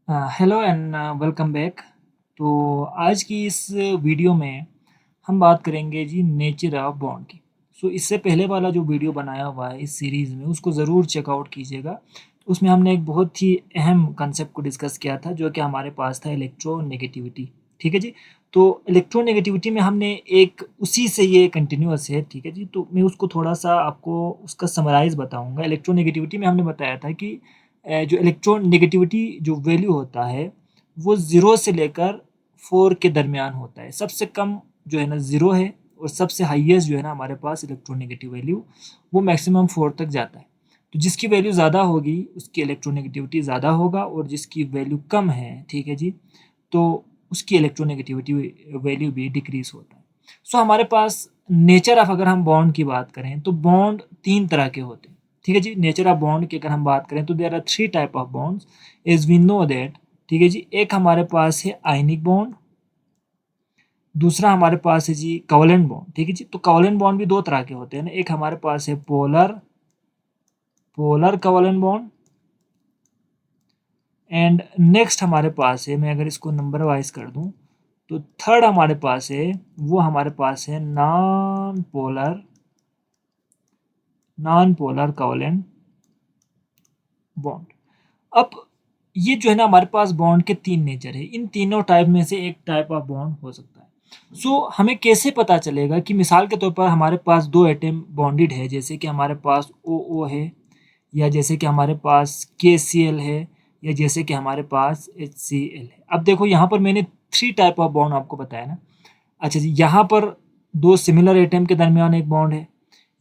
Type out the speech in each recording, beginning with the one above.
Hello and welcome back. तो आज की इस वीडियो में हम बात करेंगे जी नेचर ऑफ बॉन्ड की। सो इससे पहले वाला जो वीडियो बनाया हुआ है इस सीरीज़ में उसको ज़रूर चेकआउट कीजिएगा। उसमें हमने एक बहुत ही अहम कंसेप्ट को डिस्कस किया था जो कि हमारे पास था इलेक्ट्रोनेगेटिविटी। ठीक है जी। तो इलेक्ट्रोनेगेटिविटी में हमने एक उसी से ये कंटिन्यूअस है। ठीक है जी। तो मैं उसको थोड़ा सा आपको उसका समराइज़ बताऊँगा। इलेक्ट्रोनेगेटिविटी में हमने बताया था कि जो इलेक्ट्रोनेगेटिविटी जो वैल्यू होता है वो 0 से लेकर 4 के दरमियान होता है। सबसे कम जो है ना 0 है और सबसे हाईएस्ट जो है ना हमारे पास इलेक्ट्रोनेगेटिव वैल्यू वो मैक्सिमम 4 तक जाता है। तो जिसकी वैल्यू ज़्यादा होगी उसकी इलेक्ट्रोनेगेटिविटी ज़्यादा होगा और जिसकी वैल्यू कम है, ठीक है जी, तो उसकी इलेक्ट्रोनेगेटिविटी वैल्यू भी डिक्रीज़ होता है। सो हमारे पास नेचर ऑफ अगर हम बॉन्ड की बात करें तो बॉन्ड 3 तरह के होते हैं। ठीक है जी। नेचर ऑफ बॉन्ड की अगर हम बात करें तो there are 3 type of bonds as we know that. ठीक है जी। एक हमारे पास है आयनिक बॉन्ड, दूसरा हमारे पास है जी कोवलेंट बॉन्ड। ठीक है जी। तो कोवलेंट बॉन्ड भी 2 तरह के होते हैं ना, एक हमारे पास है polar polar covalent bond and next हमारे पास है, मैं अगर इसको नंबर वाइज कर दूं तो थर्ड हमारे पास है, वो हमारे पास है नॉन पोलर कोवलेंट बॉन्ड। अब ये जो है ना हमारे पास बॉन्ड के 3 नेचर है, इन तीनों टाइप में से एक टाइप ऑफ बॉन्ड हो सकता है। सो हमें कैसे पता चलेगा कि मिसाल के तौर पर हमारे पास 2 एटम बॉन्डेड है, जैसे कि हमारे पास ओ है, या जैसे कि हमारे पास KCl है, या जैसे कि हमारे पास HCl है। अब देखो यहाँ पर मैंने 3 टाइप ऑफ बॉन्ड आपको बताया ना। अच्छा जी, यहाँ पर 2 सिमिलर एटम के दरमियान एक बॉन्ड है।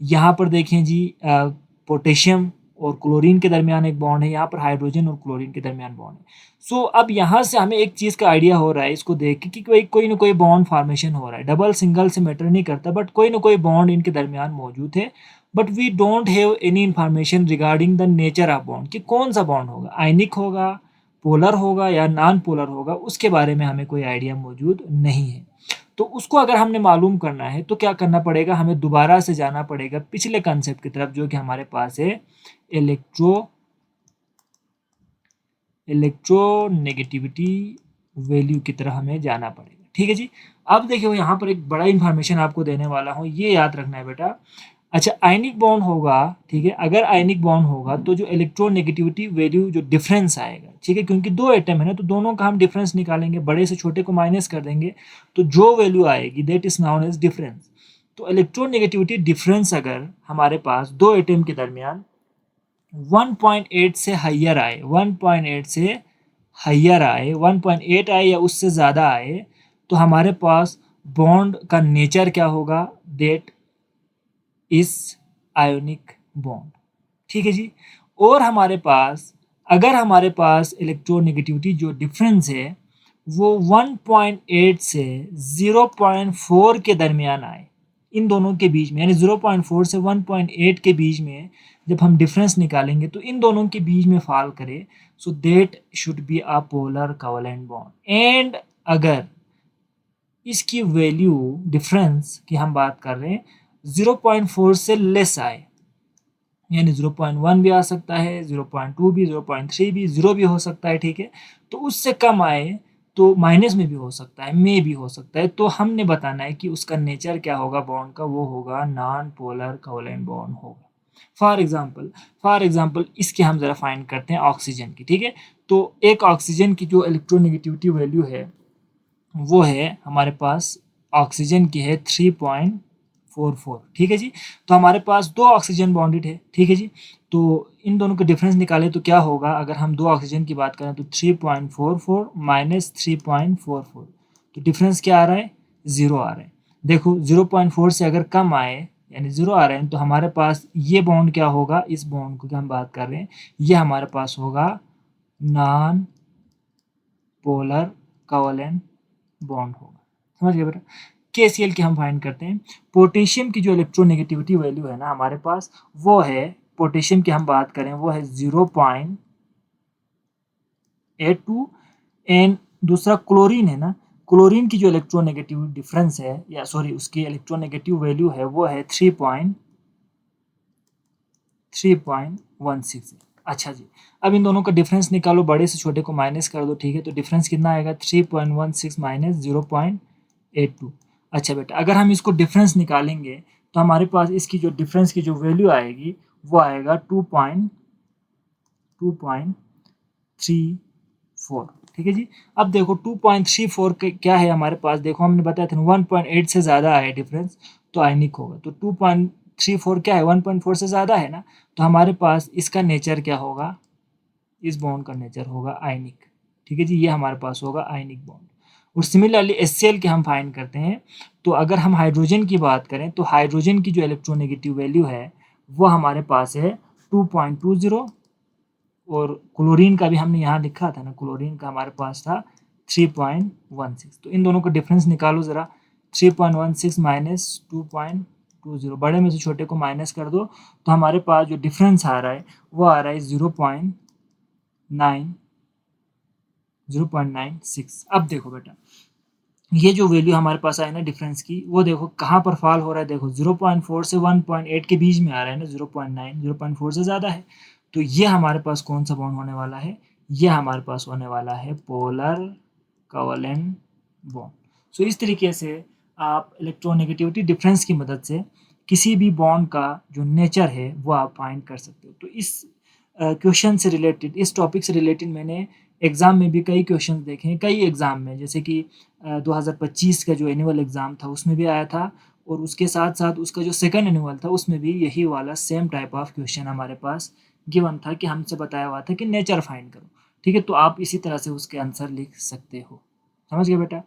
यहाँ पर देखें जी पोटेशियम और क्लोरीन के दरमियान एक बॉन्ड है, यहाँ पर हाइड्रोजन और क्लोरीन के दरमियान बॉन्ड है। सो अब यहाँ से हमें एक चीज़ का आइडिया हो रहा है इसको देख के कि कोई ना कोई बॉन्ड फॉर्मेशन हो रहा है। डबल सिंगल से मैटर नहीं करता, बट कोई ना कोई बॉन्ड इनके दरमियान मौजूद है। But we don't have any information regarding the nature of bond कि कौन सा बॉन्ड होगा, आयनिक होगा, पोलर होगा या नॉन पोलर होगा, उसके बारे में हमें कोई आइडिया मौजूद नहीं है। तो उसको अगर हमने मालूम करना है तो क्या करना पड़ेगा, हमें दोबारा से जाना पड़ेगा पिछले कंसेप्ट की तरफ जो कि हमारे पास है इलेक्ट्रोनेगेटिविटी वैल्यू की तरह हमें जाना पड़ेगा। ठीक है जी। अब देखिए यहाँ पर एक बड़ा इंफॉर्मेशन आपको देने वाला हूँ, ये याद रखना है बेटा। अच्छा, आयनिक बॉन्ड होगा, ठीक है, अगर आयनिक बॉन्ड होगा तो जो इलेक्ट्रोनेगेटिविटी वैल्यू जो डिफरेंस आएगा, ठीक है, क्योंकि 2 एटम है ना तो दोनों का हम डिफरेंस निकालेंगे, बड़े से छोटे को माइनस कर देंगे, तो जो वैल्यू आएगी that is known age difference. तो इलेक्ट्रोनेगेटिविटी डिफरेंस अगर हमारे पास 2 एटम के दरमियान 1.8 से हाइयर आए, 1.8 से हाइयर आए, 1.8 आए या उससे ज़्यादा आए, तो हमारे पास बॉन्ड का नेचर क्या होगा, देट इज आयोनिक बॉन्ड। ठीक है जी। और हमारे पास अगर हमारे पास इलेक्ट्रोनेगेटिविटी जो डिफरेंस है वो 1.8 से 0.4 के दरमियान आए, इन दोनों के बीच में, यानी 0.4 से 1.8 के बीच में जब हम डिफरेंस निकालेंगे तो इन दोनों के बीच में फॉल करे, so that should be a polar covalent bond. And अगर इसकी वैल्यू डिफरेंस की हम बात कर रहे हैं 0.4 से लेस आए, यानी 0.1 भी आ सकता है, 0.2 भी, 0.3 भी, 0 भी हो सकता है, ठीक है, तो उससे कम आए तो माइनस में भी हो सकता है, में भी हो सकता है, तो हमने बताना है कि उसका नेचर क्या होगा बॉन्ड का, वो होगा नॉन पोलर कोवलेंट बॉन्ड होगा। फॉर एग्जाम्पल इसके हम ज़रा फाइंड करते हैं ऑक्सीजन की। ठीक है। तो एक ऑक्सीजन की जो इलेक्ट्रोनेगेटिविटी वैल्यू है वो है हमारे पास, ऑक्सीजन की है 3.44। ठीक है जी। तो हमारे पास 2 ऑक्सीजन बॉन्डेड है। ठीक है जी। तो इन दोनों का डिफरेंस निकालें तो क्या होगा, अगर हम 2 ऑक्सीजन की बात करें तो 3.44 माइनस 3.44, तो डिफरेंस क्या आ रहा है, 0 आ रहा है। देखो 0.4 से अगर कम आए यानी 0 आ रहे हैं तो हमारे पास ये बॉन्ड क्या होगा, इस बॉन्ड को हम बात कर रहे हैं, ये हमारे पास होगा नॉन पोलर कोवलेंट बॉन्ड होगा। समझ गए बेटा। KCl की हम फाइंड करते हैं। पोटेशियम की जो इलेक्ट्रोनेगेटिविटी वैल्यू है ना हमारे पास वो है, पोटेशियम की हम बात करें वो है 0.82। एंड दूसरा क्लोरीन है ना, क्लोरीन की जो इलेक्ट्रोनेगेटिव डिफरेंस है, या सॉरी उसकी इलेक्ट्रोनेगेटिव वैल्यू है वो है 3.16। अच्छा जी, अब इन दोनों का डिफरेंस निकालो, बड़े से छोटे को माइनस कर दो, ठीक है। तो डिफरेंस कितना आएगा 3.16 माइनस 0.82। अच्छा बेटा, अगर हम इसको डिफरेंस निकालेंगे तो हमारे पास इसकी जो डिफरेंस की जो वैल्यू आएगी वो आएगा 2.34। ठीक है जी। अब देखो 2.34 क्या है हमारे पास, देखो हमने बताया था 1.8 से ज़्यादा है डिफरेंस तो आयनिक होगा। तो 2.34 क्या है, 1.4 से ज़्यादा है ना, तो हमारे पास इसका नेचर क्या होगा, इस बॉन्ड का नेचर होगा आयनिक। ठीक है जी, ये हमारे पास होगा आयनिक बॉन्ड। और सिमिलरली HCl के हम फाइंड करते हैं, तो अगर हम हाइड्रोजन की बात करें तो हाइड्रोजन की जो इलेक्ट्रोनेगेटिव वैल्यू है वो हमारे पास है 2.20। और क्लोरीन का भी हमने यहाँ लिखा था ना, क्लोरीन का हमारे पास था 3.16। तो इन दोनों का डिफरेंस निकालो ज़रा, 3.16 माइनस 2.20, बड़े में से छोटे को माइनस कर दो तो हमारे पास जो डिफरेंस आ रहा है वो आ रहा है 0.96। अब देखो बेटा, ये जो वैल्यू हमारे पास आई ना डिफरेंस की, वो देखो कहाँ पर फॉल हो रहा है, देखो 0.4 से 1.8 के बीच में आ रहा है ना, 0.9 0.4 से ज़्यादा है। तो ये हमारे पास कौन सा बॉन्ड होने वाला है, ये हमारे पास होने वाला है पोलर कोवेलेंट बॉन्ड। सो इस तरीके से आप इलेक्ट्रोनेगेटिविटी डिफरेंस की मदद से किसी भी बॉन्ड का जो नेचर है वो आप फाइंड कर सकते हो। तो इस क्वेश्चन से रिलेटेड, इस टॉपिक से रिलेटेड मैंने एग्ज़ाम में भी कई क्वेश्चन देखे हैं, कई एग्ज़ाम में, जैसे कि 2025 का जो एनुअल एग्ज़ाम था उसमें भी आया था, और उसके साथ साथ उसका जो सेकंड एनुअल था उसमें भी यही वाला सेम टाइप ऑफ क्वेश्चन हमारे पास गिवन था कि हमसे बताया हुआ था कि नेचर फाइंड करो। ठीक है, तो आप इसी तरह से उसके आंसर लिख सकते हो। समझ गए बेटा।